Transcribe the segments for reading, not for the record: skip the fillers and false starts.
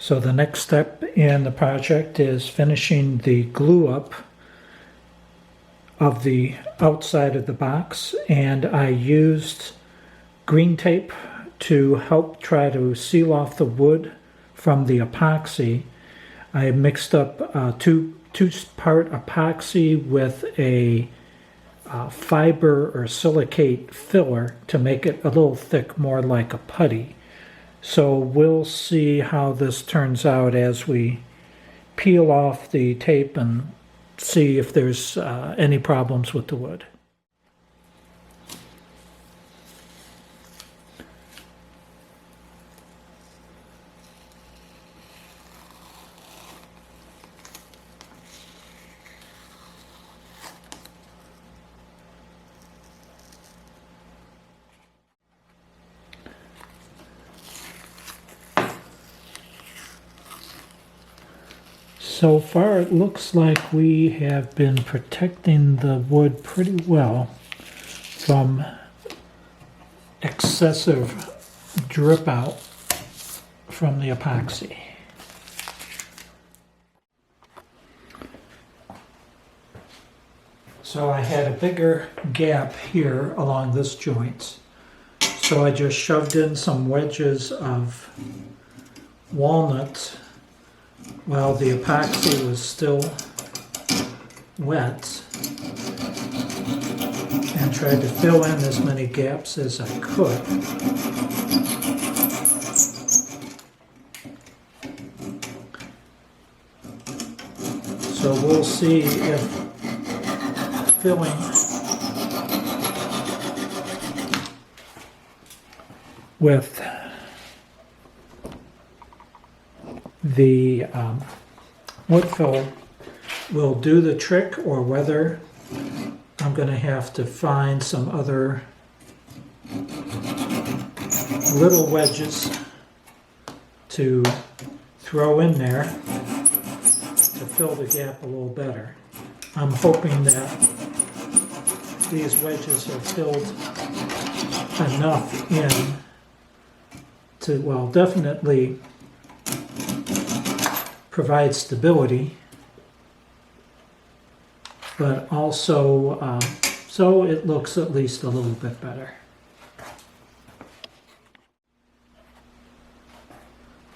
So the next step in the project is finishing the glue up of the outside of the box, and I used green tape to help try to seal off the wood from the epoxy. I mixed up two-part epoxy with a fiber or silicate filler to make it a little thick, more like a putty. So we'll see how this turns out as we peel off the tape and see if there's any problems with the wood. So far it looks like we have been protecting the wood pretty well from excessive drip out from the epoxy. So I had a bigger gap here along this joint. So I just shoved in some wedges of walnut while the epoxy was still wet, and tried to fill in as many gaps as I could. So we'll see if filling with the wood filler will do the trick, or whether I'm going to have to find some other little wedges to throw in there to fill the gap a little better. I'm hoping that these wedges have filled enough in to, well, definitely provide stability, but also so it looks at least a little bit better.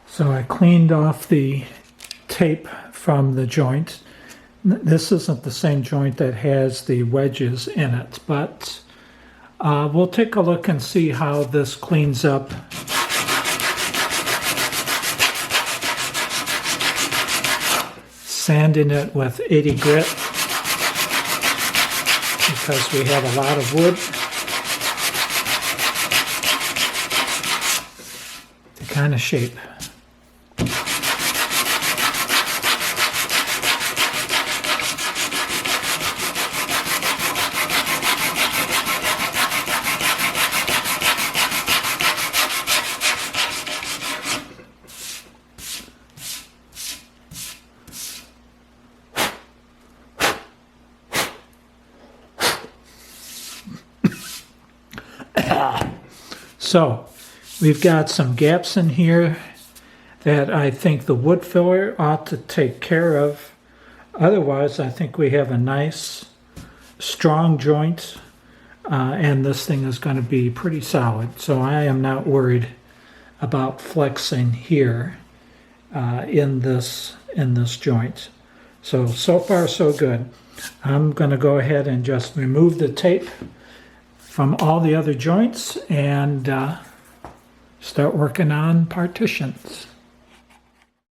So I cleaned off the tape from the joint. This isn't the same joint that has the wedges in it, but we'll take a look and see how this cleans up. Sanding it with 80 grit because we have a lot of wood to kind of shape. So we've got some gaps in here that I think the wood filler ought to take care of. Otherwise, I think we have a nice, strong joint, and this thing is going to be pretty solid. So I am not worried about flexing here in this joint. So far so good. I'm going to go ahead and just remove the tape from all the other joints and start working on partitions.